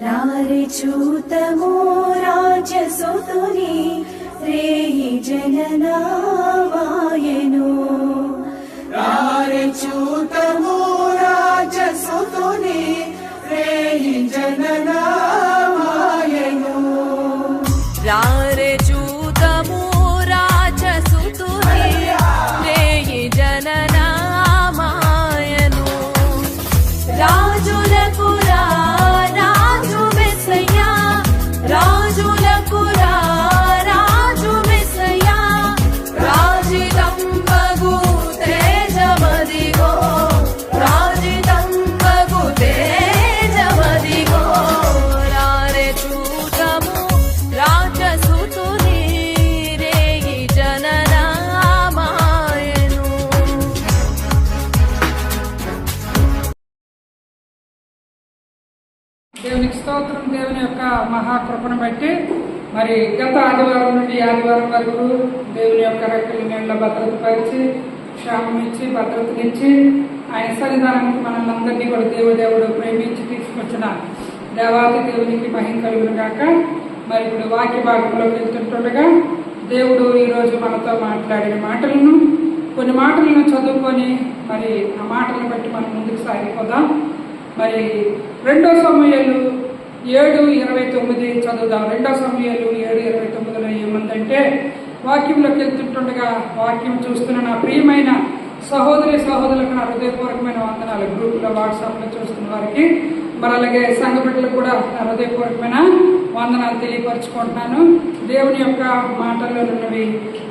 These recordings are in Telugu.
రారే చూతము రాజసుతుని రేయి జననామాయను రారే చూతము రాజసుతుని రేయి జననామాయను రారే చూతము రాజసుతుని రేయి జననామాయను రాజులకు రాజు మెస్సయ్యా రాజులకు రాజు మెస్సయ్యా రాజితంబగు తేజమదిగో రాజితంబగు తేజమదిగో రారే చూతము రాజసుతుని రేయి జననామాయను. దేవునికి స్తోత్రం. దేవుని యొక్క మహాకృపను బట్టి మరి గత ఆదివారం నుండి ఆదివారం వరకు దేవుని యొక్క రెక్కల నీళ్ళ భద్రతపరిచి క్షేమం ఇచ్చి భద్రతనిచ్చి ఆయన సన్నిధానానికి మనల్ని అందరినీ కూడా దేవుడు ప్రేమించి తీసుకొచ్చిన దేవాతి దేవునికి మహిమ కలుగును గాక. మరి ఇప్పుడు వాక్య భాగంలోకి వెళ్తుంటుండగా దేవుడు ఈరోజు మనతో మాట్లాడిన మాటలను కొన్ని మాటలను చదువుకొని మరి ఆ మాటలను బట్టి మనం ముందుకు సాగిపోదాం. మరి 2 సమూయేలు 7:29 చదువుదాం. 2 సమూయేలు 7:29లో ఏముందంటే, వాక్యంలోకి వెళ్తుంటుండగా వాక్యం చూస్తున్న నా ప్రియమైన సహోదరులకు నా హృదయపూర్వకమైన వందనాలు. గ్రూప్లో వాట్సాప్లో చూస్తున్న వారికి మరి అలాగే సంఘ బిడ్డలకు కూడా నా హృదయపూర్వకమైన వందనాలు తెలియపరచుకుంటున్నాను. దేవుని యొక్క మాటల్లో ఉన్నవి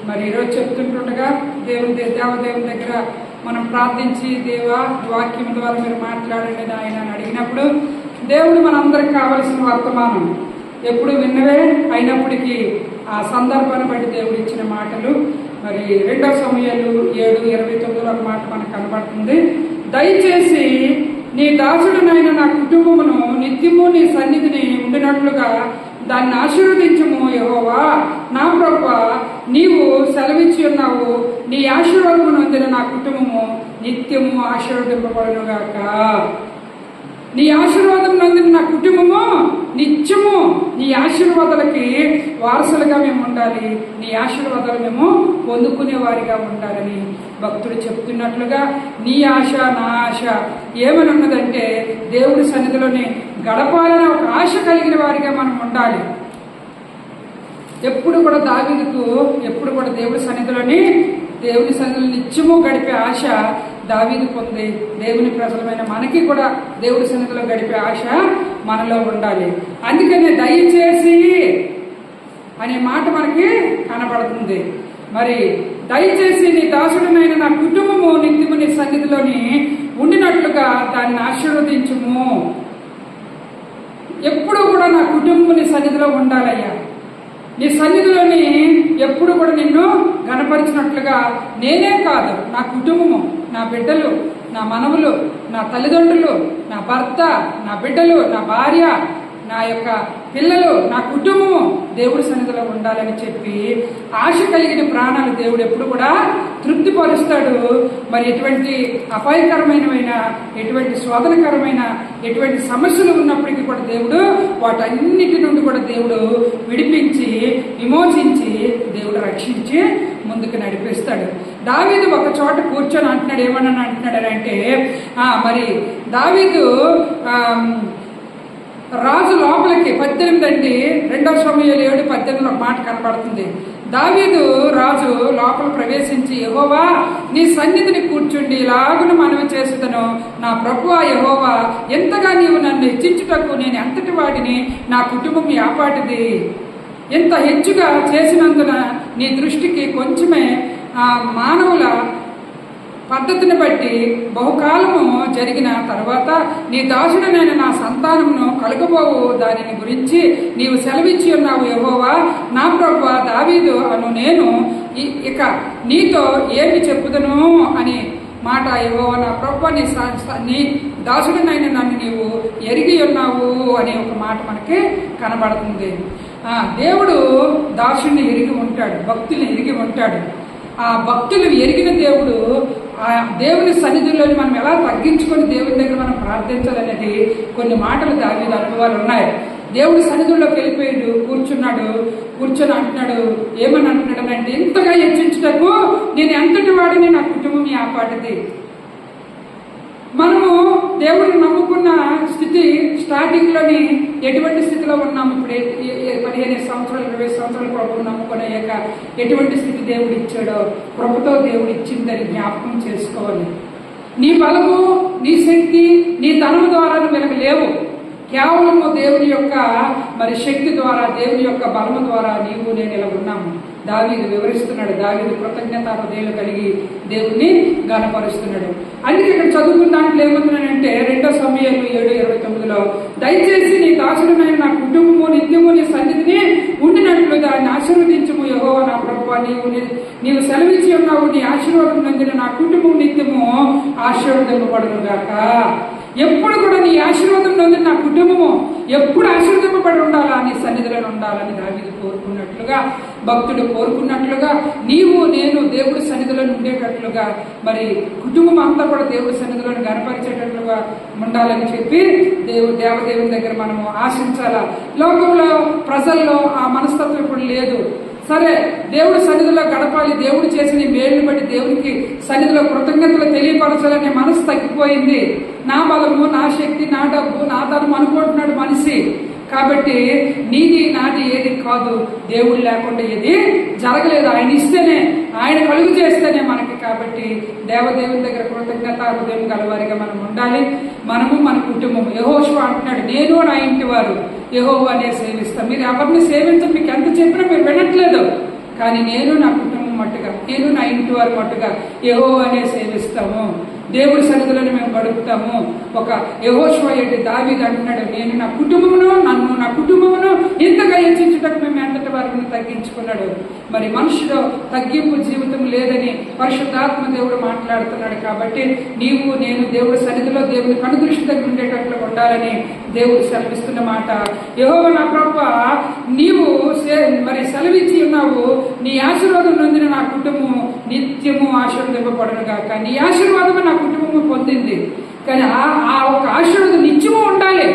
మరి ఈరోజు చెప్తుంటుండగా దేవదేవుని దగ్గర మనం ప్రార్థించి దేవా వాక్యం ద్వారా మీరు మాట్లాడండి ఆయన అని అడిగినప్పుడు దేవుడు మనందరికి కావలసిన వర్తమానం ఎప్పుడు విన్నవే అయినప్పటికీ ఆ సందర్భాన్ని బట్టి దేవుడు ఇచ్చిన మాటలు. మరి 2 సమూయేలు 7:29 ఒక మాట మనకు కనబడుతుంది. దయచేసి నీ దాసుడునైన నా కుటుంబమును నిత్యము నీ సన్నిధిని ఉండినట్లుగా దాన్ని ఆశీర్వదించము యెహోవా నా ప్రభువా, నీవు సెలవిచ్చి ఉన్నావు, నీ ఆశీర్వాదమును పొందిన నా కుటుంబము నిత్యము ఆశీర్వదింపబడునుగాక. నీ ఆశీర్వాదం నందిన నా కుటుంబము నిత్యము నీ ఆశీర్వాదాలకి వారసులుగా మేము ఉండాలి, నీ ఆశీర్వాదాలు మేము పొందుకునే వారిగా ఉండాలని భక్తుడు చెప్తున్నట్లుగా నీ ఆశ నా ఆశ ఏమని ఉన్నదంటే దేవుడి సన్నిధిలోనే గడపాలని ఒక ఆశ కలిగిన వారిగా మనం ఉండాలి. ఎప్పుడు కూడా దావీదుకు ఎప్పుడు కూడా దేవుడి సన్నిధిలో నిత్యము గడిపే ఆశ దావీదు పొంది దేవుని ప్రజలమైన మనకి కూడా దేవుడి సన్నిధిలో గడిపే ఆశ మనలో ఉండాలి. అందుకనే దయచేసి అనే మాట మనకి కనబడుతుంది. మరి దయచేసి నీ దాసుడునైన నా కుటుంబము నిత్యము నీ సన్నిధిలోని ఉండినట్లుగా దాన్ని ఆశీర్వదించుము. ఎప్పుడు కూడా నా కుటుంబం నీ సన్నిధిలో ఉండాలయ్యా, నీ సన్నిధిలోని ఎప్పుడు కూడా నిన్ను గణపరిచినట్లుగా నేనే కాదు నా కుటుంబము, నా బిడ్డలు, నా మనవులు, నా తల్లిదండ్రులు, నా భర్త, నా బిడ్డలు, నా భార్య, నా యొక్క పిల్లలు, నా కుటుంబము దేవుడి సన్నిధిలో ఉండాలని చెప్పి ఆశ కలిగిన ప్రాణాలు దేవుడు ఎప్పుడు కూడా తృప్తిపరుస్తాడు. మరి ఎటువంటి అపాయకరమైన ఎటువంటి శోధనకరమైన ఎటువంటి సమస్యలు ఉన్నప్పటికీ కూడా దేవుడు వాటన్నిటి నుండి కూడా దేవుడు విడిపించి విమోచించి దేవుడు రక్షించి ముందుకు నడిపిస్తాడు. దావీదు ఒక చోట కూర్చొని అంటున్నాడు, ఏమన్నా అంటున్నాడు అంటే మరి దావీదు రాజు లోపలికి 18 అండి 2 సమూయేలు 7:18 ఒక మాట కనబడుతుంది. దావీదు రాజు లోపల ప్రవేశించి యెహోవా నీ సన్నిధిని కూర్చుండి ఇలాగున మనవి చేస్తును, నా ప్రభువా యెహోవా, ఎంతగా నీవు నన్ను హెచ్చించుటకు నేను ఎంతటి వాడిని, నా కుటుంబం యాపాటిది, ఎంత హెచ్చుగా చేసినందున నీ దృష్టికి కొంచెమే మానవుల పద్ధతిని బట్టి బహుకాలము జరిగిన తర్వాత నీ దాసుడనైన నా సంతానమును కలుగబోవు దానిని గురించి నీవు సెలవిచ్చి ఉన్నావు యెహోవా నా ప్రభువా, దావీదు అను నేను ఇక నీతో ఏమి చెప్పుదను అని మాట. యెహోవా నా ప్రభువా, నీ దాసుడనైన నన్ను నీవు ఎరిగి ఉన్నావు అనే ఒక మాట మనకి కనబడుతుంది. దేవుడు దాసుడిని ఎరిగి ఉంటాడు, భక్తుల్ని ఎరిగి ఉంటాడు. ఆ భక్తులు ఎరిగిన దేవుడు ఆ దేవుని సన్నిధిలోని మనం ఎలా తగ్గించుకొని దేవుని దగ్గర మనం ప్రార్థించాలనేది కొన్ని మాటలు దావీదు అనుభవాలు ఉన్నాయి. దేవుడి సన్నిధిలోకి వెళ్ళిపోయాడు, కూర్చొని అంటున్నాడు, ఏమని అంటున్నాడు అంటే, ఇంతగా హెచ్చించుటకు నేను ఎంతటి వాడిని, నా కుటుంబం ఆ పాటిది. మనము దేవుడిని నమ్ముకున్న స్థితి స్టార్టింగ్ లోని ఎటువంటి స్థితిలో ఉన్నాము? ఇప్పుడు 15 సంవత్సరాలు 20 సంవత్సరాలు ప్రభువుని నమ్ముకునేక ఎటువంటి స్థితి దేవుడు ఇచ్చాడో, ప్రభుతో దేవుడు ఇచ్చిందని జ్ఞాపకం చేసుకోవాలి. నీ బలము, నీ శక్తి, నీ ధనము ద్వారా నువ్వు లేవు. కేవలము దేవుని యొక్క మరి శక్తి ద్వారా, దేవుని యొక్క బలము ద్వారా నీవు నేను ఇలా ఉన్నాము. దావీదు వివరిస్తున్నాడు. దావీదు కృతజ్ఞత హృదయాలు కలిగి దేవుణ్ణి గణపరుస్తున్నాడు. అందుకే ఇక్కడ చదువుకున్న దాంట్లో ఏమంటున్నానంటే 2 సమూయేలు 7:29 దయచేసి నీ దాసుడమైన నా కుటుంబము నిత్యము నీ సన్నిధిని ఉండినట్లు దాన్ని ఆశీర్వదించము యెహోవా నా ప్రభువా, నీవు సెలవిచ్చి ఉన్నావు. నీ ఆశీర్వాదం నందిన నా కుటుంబం నిత్యము ఆశీర్వదింపబడును గాక. ఎప్పుడు కూడా నీ ఆశీర్వాదం నందిన నా కుటుంబము ఎప్పుడు ఆశీర్వదింపబడి ఉండాలా, నీ సన్నిధిలో ఉండాలని దావీదు కోరుకున్నట్లుగా, భక్తుడు కోరుకున్నట్లుగా నీవు నేను దేవుడి సన్నిధిలో ఉండేటట్లుగా, మరి కుటుంబం అంతా కూడా దేవుడి సన్నిధిలో గనపరిచేటట్లుగా ఉండాలని చెప్పి దేవదేవుని దగ్గర మనము ఆశించాలా. లోకంలో ప్రజల్లో ఆ మనస్తత్వం ఇప్పుడు లేదు. సరే, దేవుడి సన్నిధిలో గడపాలి, దేవుడు చేసిన మేలుని బట్టి దేవునికి సన్నిధిలో కృతజ్ఞతలు తెలియపరచాలనే మనసు తగ్గిపోయింది. నా బలము, నా శక్తి, నా డబ్బు, నా ధనం అనుకుంటున్నాడు మనిషి. కాబట్టి నీది నాది ఏది కాదు, దేవుడు లేకుండా ఏది జరగలేదు. ఆయన ఇస్తేనే, ఆయన కలుగు చేస్తేనే మనకి. కాబట్టి దేవదేవుని దగ్గర కృతజ్ఞత హృదయం గలవారిగా మనం ఉండాలి. మనము మన కుటుంబం. యెహోషువ అంటున్నాడు, నేను నా ఇంటి వారు యెహోవానే సేవిస్తాం. మీరు ఎవరిని సేవించడం మీకు ఎంత చెప్పినా మీరు వినట్లేదు. కానీ నేను నా కుటుంబం మట్టుగా, నేను నా ఇంటి వారి మట్టుగా యెహోవానే సేవిస్తాము. దేవుడి సన్నిధిలోనే మేము గడుపుతాము. ఒక యెహోషువ దావీదు అంటున్నాడు, నేను నా కుటుంబమును, నన్ను నా కుటుంబమును ఇంతగా హెచ్చించుటకు మేము ఎంతటి వారిని తగ్గించుకున్నాడు. మరి మనుషుడు తగ్గింపు జీవితం లేదని పరిశుద్ధాత్మ దేవుడు మాట్లాడుతున్నాడు. కాబట్టి నీవు నేను దేవుడి సన్నిధిలో దేవుడి కనుదృష్టి దగ్గర ఉండేటట్లు ఉండాలని దేవుడు సెలవిస్తున్న మాట. యెహోవా నా ప్రభువా, నీవు మరి సెలవిచ్చి ఉన్నావు. నీ ఆశీర్వాదం నొందిన నా కుటుంబం నిత్యము ఆశీర్వదింపబడును గాక. నీ ఆశీర్వాదము నా కుటుంబము పొందింది. కానీ ఆ ఒక ఆశీర్వాదం నిత్యము ఉండాలి.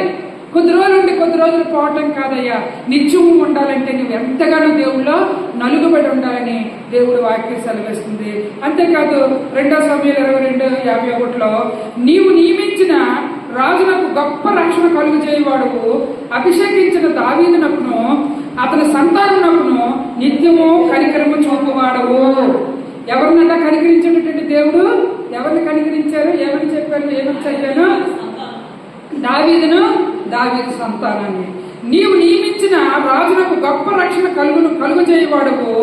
కొద్ది రోజులు ఉండి కొద్ది రోజులు పోవటం కాదయ్యా. నిత్యము ఉండాలంటే నువ్వు ఎంతగానో దేవుళ్ళో నలుగుబడి ఉండాలని దేవుడు వాక్యం సెలవిస్తుంది. అంతేకాదు 2 సమూయేలు 22:51 నీవు నియమించిన రాజునకు గొప్ప రక్షణ కలుగు చేయవాడు, అభిషేకించిన దావీదునకును అతని సంతానమునకును నిత్యము కనికరము చూపువాడవు. ఎవరినన్నా కనికరించేటటువంటి దేవుడు ఎవరిని కనికరించారు? ఏమని చెప్పారు? ఏమని చదివాను? దావీదును, దావీదు సంతానాన్ని. నీవు నియమించిన రాజునకు గొప్ప రక్షణ కలుగు చేయవాడవు,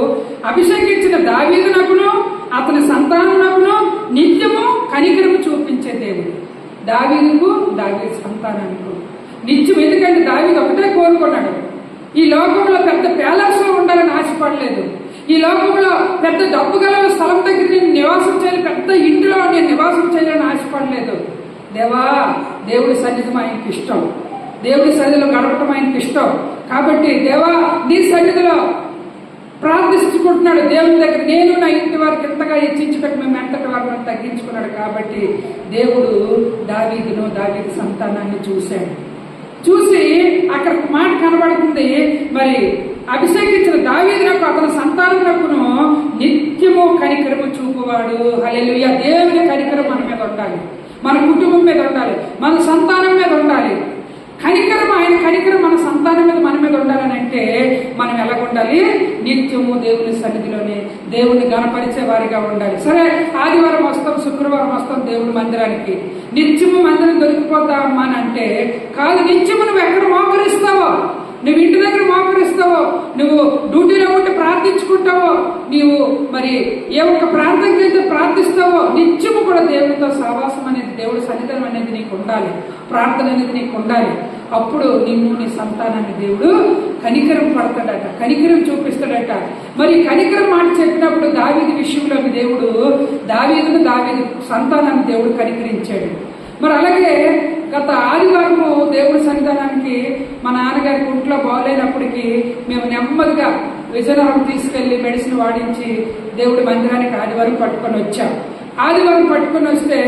అభిషేకించిన దావీదునకును అతని సంతానమునకును నిత్యము కనికరము చూపించే దేవుడు. దావీదుకు, దావీదు సంతానానికి నిత్యం. ఎందుకంటే దావీదు ఒకటే కోరుకున్నాడు, ఈ లోకంలో పెద్ద ప్యాలెస్ లో ఉండాలని ఆశపడలేదు. ఈ లోకంలో పెద్ద డబ్బు గల స్థలం దగ్గర నేను నివాసం చేయాలి, పెద్ద ఇంటిలో నేను నివాసం చేయాలని ఆశపడలేదు. దేవుడి సన్నిధి ఆయనకి ఇష్టం, దేవుడి సన్నిధిలో గడపటం ఆయనకి ఇష్టం. కాబట్టి దేవా నీ సన్నిధిలో ప్రార్థించుకుంటున్నాడు దేవుని దగ్గర. నేను నా ఇంటి వారికి ఎంతగా హెచ్చించుటకు మేము ఎంతటి వారిని తగ్గించుకున్నాడు. కాబట్టి దేవుడు దావీదును, దావీదు సంతానాన్ని చూసి అక్కడ మాట కనబడుతుంది. మరి అభిషేకించిన దావీదునకు అతని సంతానమునకును నిత్యము కనికరము చూపువాడు. హల్లెలూయా. దేవుని కనికరం మన మీద ఉండాలి, మన కుటుంబం మీద ఉండాలి, మన సంతానం మీద ఉండాలి. కనికరం, ఆయన కనికరం మన సంతానం మీద, మన మీద ఉండాలని అంటే మనం ఎలా ఉండాలి? నిత్యము దేవుని సన్నిధిలోనే దేవుని గణపరిచే వారిగా ఉండాలి. సరే, ఆదివారం వస్తాం, శుక్రవారం వస్తాం దేవుని మందిరానికి. నిత్యము మందిరం దొరికిపోతామా అని అంటే కాదు. నిత్యము నువ్వు ఎక్కడ మోకరిస్తావో, నువ్వు ఇంటి దగ్గర మోకరిస్తావో, నువ్వు డ్యూటీలో ఉంటే ప్రార్థించుకుంటావో, నీవు మరి ఏ ఒక్క ప్రార్థన చేస్తే ప్రార్థిస్తావో, నిత్యము కూడా దేవుడితో సహవాసం అనేది, దేవుడి సన్నిధానం అనేది నీకు ఉండాలి, ప్రార్థన అనేది నీకు ఉండాలి. అప్పుడు నిన్ను, నీ సంతానాన్ని దేవుడు కనికరం పడతాడట, కనికరం చూపిస్తాడట. మరి కనికరం మాట చెప్పినప్పుడు దావీదు విషయంలో దేవుడు దావీదు సంతానాన్ని దేవుడు కనికరించాడు. మరి అలాగే గత ఆదివారము దేవుడి సన్నిధానానికి మా నాన్నగారికి ఒంట్లో బాగోలేనప్పటికీ మేము నెమ్మదిగా విజయనగరం తీసుకెళ్లి మెడిసిన్ వాడించి దేవుడి మందిరానికి ఆదివారం పట్టుకొని వచ్చాం. ఆదివారం పట్టుకుని వస్తే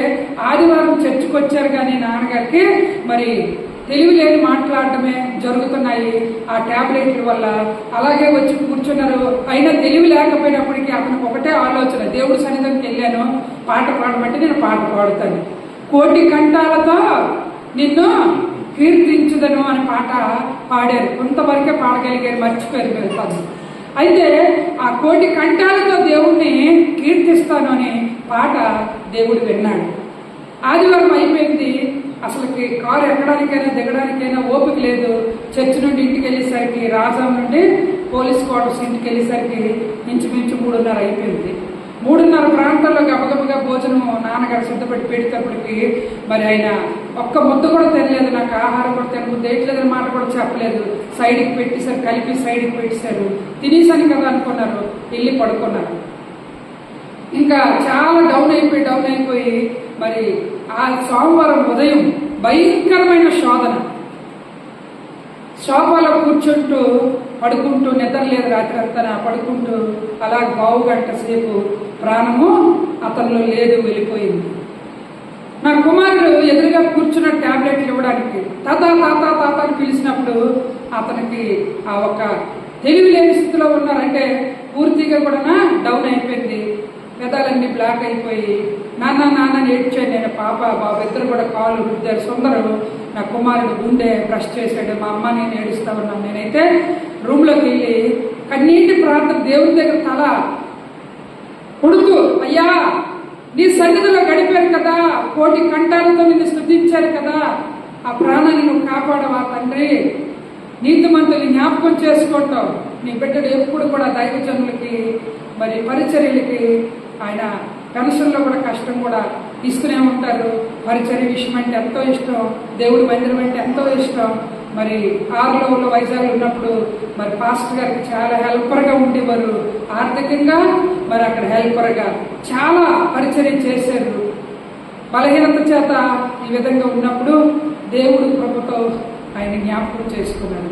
ఆదివారం చర్చికి వచ్చారు కానీ నాన్నగారికి మరి తెలివి లేని మాట్లాడటమే జరుగుతున్నాయి ఆ ట్యాబ్లెట్ల వల్ల. అలాగే వచ్చి కూర్చున్నారు. అయినా తెలివి లేకపోయినప్పటికీ అతనికి ఒకటే ఆలోచన, దేవుడి సన్నిధానికి వెళ్ళాను, పాట పాడమంటే నేను పాట పాడుతాను, కోటి కంఠాలతో నిన్ను కీర్తించుదను అని పాట పాడారు. కొంతవరకే పాడగలిగారు, మర్చిపోయారు కాదు. అయితే ఆ కోటి కంఠాలతో దేవుణ్ణి కీర్తిస్తాను అనే పాట దేవుడు విన్నాడు. ఆదివారం అయిపోయింది, అసలుకి కారు ఎక్కడానికైనా దిగడానికైనా ఓపిక లేదు. చర్చి నుండి ఇంటికి వెళ్ళేసరికి, రాజాం నుండి పోలీస్ క్వార్టర్స్ ఇంటికి వెళ్ళేసరికి ఇంచుమించు 3:30 అయిపోయింది. 3:30 ప్రాంతాల్లో గబగబగా భోజనం నాన్నగారు సిద్ధపడి పెడేటప్పటికి మరి ఆయన ఒక్క ముద్ద కూడా తినలేదు. నాకు ఆహారం కూడా తినబుద్ధి వేయట్లేదని మాట కూడా చెప్పలేదు. సైడ్కి పెట్టేశారు, కలిపి సైడ్కి పెట్టేశారు. తినేసాను కదా అనుకున్నారు, వెళ్ళి పడుకున్నారు. ఇంకా చాలా డౌన్ అయిపోయి మరి ఆ సోమవారం ఉదయం భయంకరమైన శోధన. సోఫాలో కూర్చుంటూ పడుకుంటూ, నిద్ర లేదు రాత్రి అంతా, పడుకుంటూ అలా 1 గంట సేపు ప్రాణము అతనిలో లేదు, వెళ్ళిపోయింది. నా కుమారుడు ఎదురుగా కూర్చున్న ట్యాబ్లెట్లు ఇవ్వడానికి తాత తాత తాత అని పిలిచినప్పుడు అతనికి ఆ ఒక తెలివి లేని స్థితిలో ఉన్నారంటే పూర్తిగా కూడా డౌన్ అయిపోయింది. పెదాలన్నీ బ్లాక్ అయిపోయి నాన్న నాన్న ఏడ్చాను నేను. పాప బాబు ఇద్దరు కూడా కాలు రుద్దారు. సుందరు నా కుమారుడు గుండె బ్రష్ చేశాడు. మా అమ్మ నేను ఏడుస్తా ఉన్నాను. నేనైతే రూమ్లోకి వెళ్ళి కన్నీటి ప్రార్థన దేవుని దగ్గర తల కొడుతూ, అయ్యా నీ సన్నిధిలో గడిపారు కదా, కోటి కంఠాలతో నిన్ను స్తుతించారు కదా, ఆ ప్రాణాన్ని నువ్వు కాపాడవా తండ్రి, నీతిమంతుల్ని జ్ఞాపకం చేసుకుంటావు. నీ బిడ్డలు ఎప్పుడు కూడా దైవజనులకి మరి పరిచర్యలకి ఆయన పెన్షన్లో కూడా కష్టం కూడా ఇస్తూనే ఉంటారు. పరిచర్య విషయం అంటే ఎంతో ఇష్టం, దేవుడి మందిరం అంటే ఎంతో ఇష్టం. మరి 6లో వైజాగ్ ఉన్నప్పుడు మరి పాస్టర్ గారికి చాలా హెల్పర్గా ఉండేవారు. ఆర్థికంగా మరి అక్కడ హెల్పర్గా చాలా పరిచర్య చేశారు. బలహీనత చేత ఈ విధంగా ఉన్నప్పుడు దేవుడు కృపతో ఆయన జ్ఞాపకం చేసుకున్నాడు.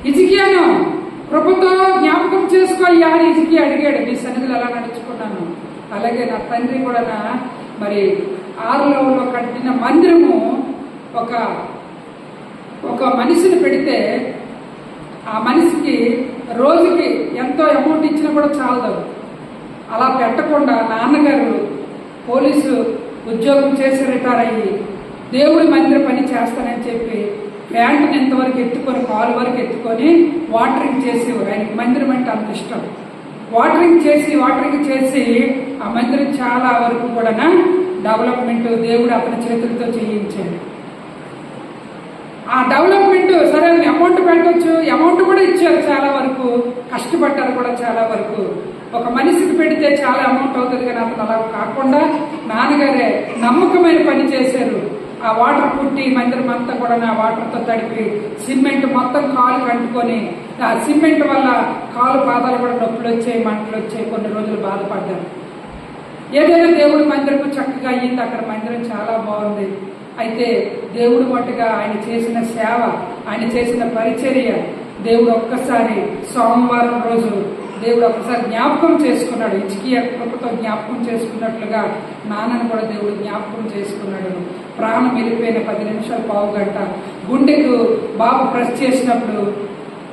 హిజ్కియాను కృపతో జ్ఞాపకం చేసుకో అయ్యా అని హిజ్కియా అడిగాడు. నీ సన్నిధిలో ఎలా నడుచుకున్నాను, అలాగే నా తండ్రి కూడా మరి 6లో కట్టిన మందిరము ఒక మనిషిని పెడితే ఆ మనిషికి రోజుకి ఎంతో అమౌంట్ ఇచ్చినా కూడా చాలదు. అలా పెట్టకుండా నాన్నగారు పోలీసు ఉద్యోగం చేసి రిటైర్ అయ్యి దేవుడి మందిర పని చేస్తానని చెప్పి ప్యాంటుని ఎంతవరకు ఎత్తుకొని, కాలు వరకు ఎత్తుకొని వాటరింగ్ చేసేవారు. ఆయనకి మందిరం అంటే అంత ఇష్టం. వాటరింగ్ చేసి ఆ మందిరం చాలా వరకు కూడా డెవలప్మెంట్ దేవుడు అతని చేతులతో చేయించాడు. ఆ డెవలప్మెంట్ సరే అమౌంట్ పెట్టవచ్చు, అమౌంట్ కూడా ఇచ్చారు, చాలా వరకు కష్టపడ్డారు కూడా. చాలా వరకు ఒక మనిషికి పెడితే చాలా అమౌంట్ అవుతుంది కానీ అతను అలా కాకుండా నాన్నగారే నమ్మకమైన పని చేశారు. ఆ వాటర్ పుట్టి మందిరం అంతా కూడా ఆ వాటర్తో తడిపి సిమెంట్ మొత్తం కాలు కంటుకొని ఆ సిమెంట్ వల్ల కాలు పాదాలు కూడా నొప్పులు వచ్చాయి, మంటలు వచ్చాయి. కొన్ని రోజులు బాధపడ్డారు. ఏదైనా దేవుడి మందిరం చక్కగా అయ్యింది. అక్కడ మందిరం చాలా బాగుంది. అయితే దేవుడు మట్టుగా ఆయన చేసిన సేవ, ఆయన చేసిన పరిచర్య దేవుడు ఒక్కసారి సోమవారం రోజు దేవుడు ఒక్కసారి జ్ఞాపకం చేసుకున్నాడు. హిజ్కియా కృపతో జ్ఞాపకం చేసుకున్నట్లుగా నాన్నను కూడా దేవుడు జ్ఞాపకం చేసుకున్నాడు. ప్రాణం వెళ్ళిపోయిన 10 నిమిషాలు, 1/4 గంట గుండెకు బాబు ప్రెస్ చేసినప్పుడు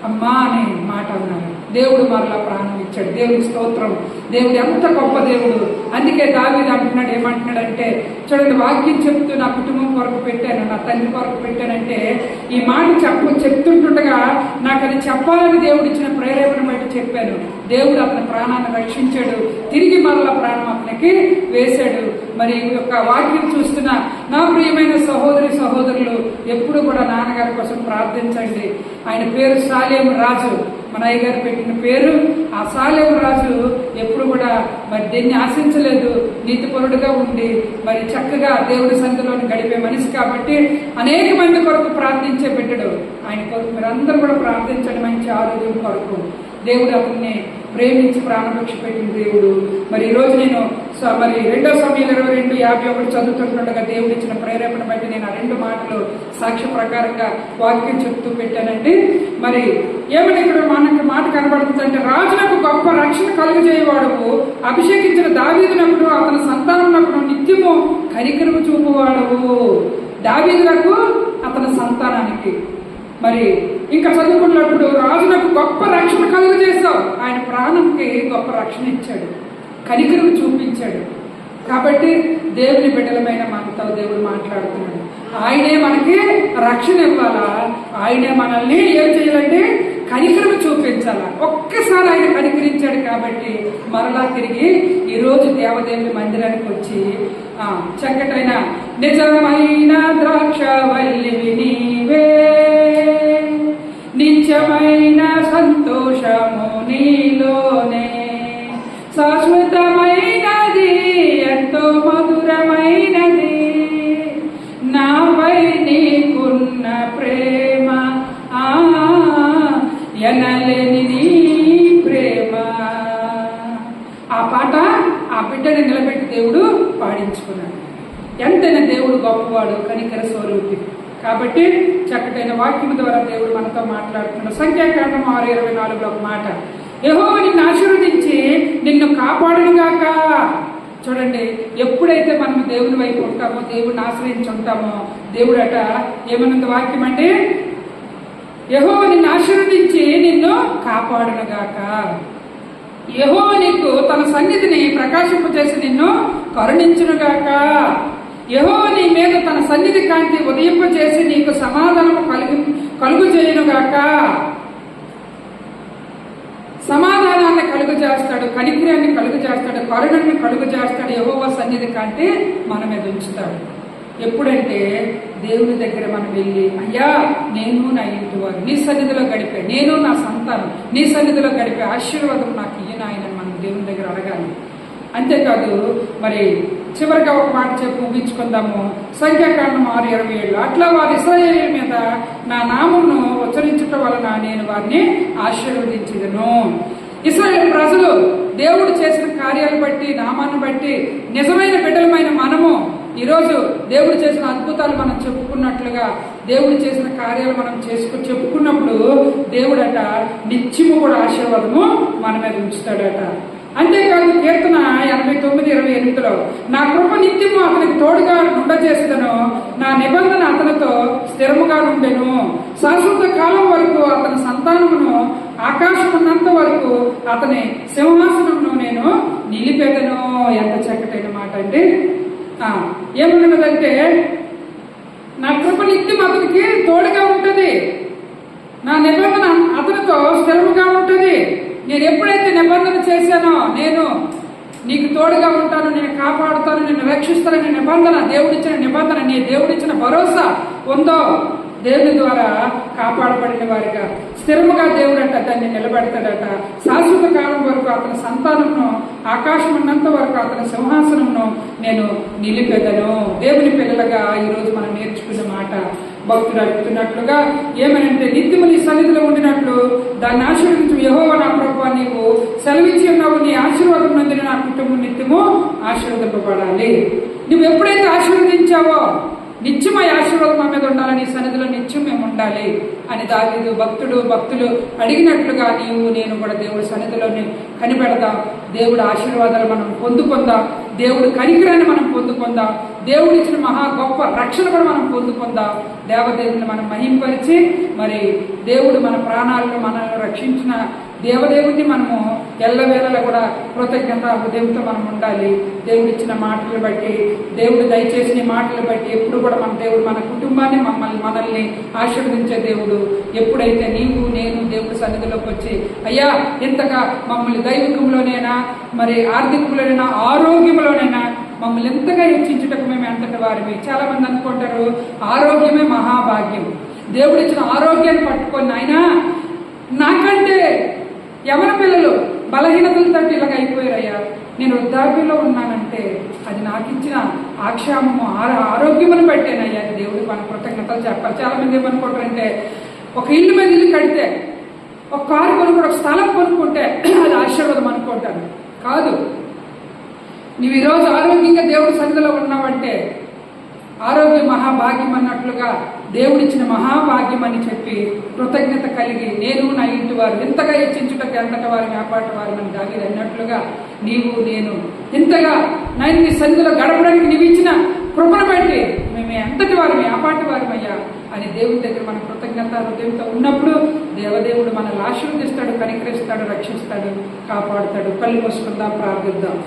అమ్మా అనే మాట అన్నారు. దేవుడు మరలా ప్రాణం ఇచ్చాడు. దేవుడి స్తోత్రం. దేవుడు ఎంత గొప్ప దేవుడు. అందుకే దావీదు అంటున్నాడు, ఏమంటున్నాడంటే చూడండి, వాక్యం చెప్తూ నా కుటుంబం కొరకు పెట్టాను, నా తండ్రి కొరకు పెట్టానంటే ఈ మాట చెప్తుంటుండగా నాకు అది చెప్పాలని దేవుడు ఇచ్చిన ప్రేరేపణ బట్టి చెప్పాను. దేవుడు అతని ప్రాణాన్ని రక్షించాడు. తిరిగి మరలా ప్రాణం అతనికి వేశాడు. మరి ఈ యొక్క వాక్యం చూస్తున్న నా ప్రియమైన సహోదరులు ఎప్పుడు కూడా నాన్నగారి కోసం ప్రార్థించండి. ఆయన పేరు సాలేము రాజు, మన అయ్యగారు పెట్టిన పేరు. ఆ సాలేము రాజు ఎప్పుడు కూడా మరి దేన్ని ఆశించలేదు, నీతిపరుడుగా ఉండి మరి చక్కగా దేవుడి సన్నిధిలోని గడిపే మనిషి కాబట్టి అనేక మంది కొరకు ప్రార్థించే బిడ్డడు. ఆయన కొరకు మీరు అందరూ కూడా ప్రార్థించండి, మంచి ఆరోగ్యం కొరకు. దేవుడు అతన్ని ప్రేమించి ప్రాణభిక్ష పెట్టిన దేవుడు. మరి ఈరోజు నేను మరి 2 సమూయేలు 22:51 చదువుతుండగా దేవుడు ఇచ్చిన ప్రేరేపణ బట్టి నేను ఆ 2 మాటలు సాక్ష్య ప్రకారంగా వాక్యం చెప్తూ పెట్టానండి. మరి ఏమని ఇక్కడ మనకి మాట కనబడుతుంది అంటే, రాజునకు గొప్ప రక్షణ కలుగజేయవాడు, అభిషేకించిన దావీదునకును అతని సంతానమునకును నిత్యము కనికరము చూపువాడు. దావీదులకు అతని సంతానానికి. మరి ఇంకా చదువుకున్నప్పుడు, రాజునకు గొప్ప రక్షణ కలుగజేశావు, ఆయన ప్రాణంకి గొప్ప రక్షణ ఇచ్చాడు, కనికరము చూపించాడు. కాబట్టి దేవుని బిడ్డలమైన మనతో దేవుడు మాట్లాడుతున్నాడు. ఆయనే మనకి రక్షణ ఇవ్వాలా, ఆయనే మనల్ని ఏం చేయాలంటే కనికరము చూపించాలా. ఒక్కసారి ఆయన కనికరించాడు కాబట్టి మరలా తిరిగి ఈరోజు దేవదేవుని మందిరానికి వచ్చి చక్కటైన నిజమైన ద్రాక్షవల్లివి నీవే, నిత్యమైన సంతోషము నీలోనే, శాశ్వతమైనది ఎంతో మధురమైనది, నాపై నీకున్న ప్రేమ ఎనలేని నీ ప్రేమ. ఆ పాట ఆ బిడ్డని నిలబెట్టి దేవుడు పాడించుకున్నాడు. ఎంతైనా దేవుడు గొప్పవాడు, కనికర స్వరూపి. కాబట్టి చక్కటైన వాక్యం ద్వారా దేవుడు మనతో మాట్లాడుతున్నాడు. సంఖ్యాకాండం 6:24 ఒక మాట, యెహోవా నిన్ను ఆశీర్వదించి నిన్ను కాపాడునుగాక. చూడండి, ఎప్పుడైతే మనం దేవుని వైపు ఉంటామో, దేవుడిని ఆశ్రయించి ఉంటామో, దేవుడు అట ఏమన్నది వాక్యం అంటే, యెహోవా నిన్ను ఆశీర్వదించి నిన్ను కాపాడునుగాక. యెహోవా నీకు తన సన్నిధిని ప్రకాశింపచేసి నిన్ను కరుణించునుగాక. యెహోవా నీ మీద తన సన్నిధి కాంతి ఉదయింపచేసి నీకు సమాధానము కలుగు చేయునుగాక. సమాధానాన్ని కలుగు చేస్తాడు, కనికరాన్ని కలుగు చేస్తాడు, కరుణని కలుగు చేస్తాడు. యెహోవా సన్నిధి కాంతి మన మీద ఉంచుతాడు. ఎప్పుడంటే దేవుని దగ్గర మనం వెళ్ళి, అయ్యా నేను నా ఇంటి వారు నీ సన్నిధిలో గడిపే, నేను నా సంతానం నీ సన్నిధిలో గడిపే ఆశీర్వాదం నాకు ఇయ్యను ఆయన మనం దేవుని దగ్గర అడగాలి. అంతేకాదు, మరి చివరిగా ఒక మాట చెప్పి ముగించుకుందాము. సంఖ్యాకాండం 6:27, అట్లా వారి ఇశ్రాయేలు మీద నా నామమును ఉచ్చరించటం వలన నేను వారిని ఆశీర్వదించెదను. ఇశ్రాయేలు ప్రజలు దేవుడు చేసిన కార్యాలు బట్టి, నామాన్ని బట్టి నిజమైన బిడ్డలమైన మనము ఈరోజు దేవుడు చేసిన అద్భుతాలు మనం చెప్పుకున్నట్లుగా, దేవుడు చేసిన కార్యాలు మనం చెప్పుకున్నప్పుడు దేవుడట నిత్యము కూడా ఆశీర్వాదము మన మీద ఉంచుతాడట. అంతేకాదు, కీర్తన 89:28, నా కృప నిత్యము అతనికి తోడుగా ఉండజేసేదను, నా నిబంధన అతనితో స్థిరముగా ఉండెను, శాశ్వత కాలం వరకు అతని సంతానమును ఆకాశం ఉన్నంత వరకు అతని సింహాసనమును నేను నిలిపెదను. ఎంత చక్కటైన మాట అండి. ఏమన్నదంటే, నా కృప నిత్యం అతనికి తోడుగా ఉంటుంది, నా నిబంధన అతనితో స్థిరముగా ఉంటుంది. నేను ఎప్పుడైతే నిబంధన చేశానో, నేను నీకు తోడుగా ఉంటాను, నేను కాపాడుతాను, నేను రక్షిస్తానని నిబంధన, దేవుడిచ్చిన నిబంధన, నీ దేవుడిచ్చిన భరోసా ఉందో, దేవుని ద్వారా కాపాడబడిన వారిగా స్థిరముగా దేవుడట దాన్ని నిలబెడతాడట. శాశ్వత కాలం వరకు అతని సంతానమును ఆకాశం ఉన్నంత వరకు అతని సింహాసనమును నేను నిలిపెదను. దేవుని పిల్లలుగా ఈరోజు మనం నేర్చుకున్న మాట భక్తులు అడుగుతున్నట్లుగా ఏమనంటే, నిత్యము నీ సన్నిధిలో ఉండినట్లు దాన్ని ఆశీర్వదించు యెహోవా నా ప్రభువా, నీవు సెలవిచ్చి ఉన్నావు, నీ ఆశీర్వాదం నందున నా కుటుంబం నిత్యము ఆశీర్వదింపబడాలి. నువ్వు ఎప్పుడైతే ఆశీర్వదించావో నిత్యమై ఆశీర్వాదం మా మీద ఉండాలని, సన్నిధిలో నిత్యం మేము ఉండాలి అని దావీదు భక్తులు అడిగినట్లుగా నీవు నేను కూడా దేవుడి సన్నిధిలోని కనిపెడదాం. దేవుడి ఆశీర్వాదాలు మనం పొందుకుందాం, దేవుడి కనికరాన్ని మనం పొందుకుందాం, దేవుడు ఇచ్చిన మహా గొప్ప రక్షణ కూడా మనం పొందుకుందాం. దేవదేవుని మనం మహింపరిచి, మరి దేవుడు మన ప్రాణాలను మనల్ని రక్షించిన దేవదేవుడిని మనము ఎల్లవేళలా కూడా కృతజ్ఞత హృదయంతో మనం ఉండాలి. దేవుడు ఇచ్చిన మాటలు బట్టి, దేవుడు దయచేసిన మాటలు బట్టి ఎప్పుడు కూడా మన దేవుడు మన కుటుంబాన్ని మనల్ని ఆశీర్వదించే దేవుడు. ఎప్పుడైతే నీవు నేను దేవుడి సన్నిధిలోకి వచ్చి, అయ్యా ఇంతగా మమ్మల్ని దైవికంలోనైనా, మరి ఆర్థికంలోనైనా, ఆరోగ్యంలోనైనా మమ్మల్ని ఎంతగా హెచ్చించుటకు మేము ఎంతటి వారివి. చాలా మంది అనుకుంటారు ఆరోగ్యమే మహాభాగ్యం. దేవుడు ఇచ్చిన ఆరోగ్యాన్ని పట్టుకొని, ఆయన నాకంటే యవన పిల్లలు బలహీనతలతో ఇలాగ అయిపోయారయ్యా, నేను వృద్ధాప్యంలో ఉన్నానంటే అది నాకు ఇచ్చిన ఆక్షేమము ఆరోగ్యమును బట్టేనయ్యా. దేవుడికి మన కృతజ్ఞతలు చెప్పాలి. చాలా మంది ఏమనుకుంటారంటే, ఒక ఇల్లు మీద ఇల్లు కడితే, ఒక కారు కొనుక్కుంటే, ఒక స్థలం కొనుక్కుంటే అది ఆశీర్వాదం అనుకుంటాను. కాదు, నువ్వు ఈరోజు ఆరోగ్యంగా దేవుడి సన్నిధిలో ఉన్నావంటే ఆరోగ్యం మహాభాగ్యం అన్నట్లుగా దేవుడిచ్చిన మహాభాగ్యం అని చెప్పి కృతజ్ఞత కలిగి నేను నా ఇంటి వారు ఇంతగా హెచ్చించుటకు ఎంతటి వారిని ఆపాటి వారిని దావీదు అన్నట్లుగా నీవు నేను ఇంతగా నేను నీ సన్నిధిలో గడపడానికి నీవు ఇచ్చిన కృపను బట్టి మేము ఎంతటి వారిని ఆపాటి వారమయ్యా అని దేవుడి దగ్గర మన కృతజ్ఞత హృదయంతో ఉన్నప్పుడు దేవదేవుడు మనల్ని ఆశీర్వదిస్తాడు, కనికరిస్తాడు, రక్షిస్తాడు, కాపాడుతాడు. కళ్ళు మూసుకుందాం, ప్రార్థిద్దాం.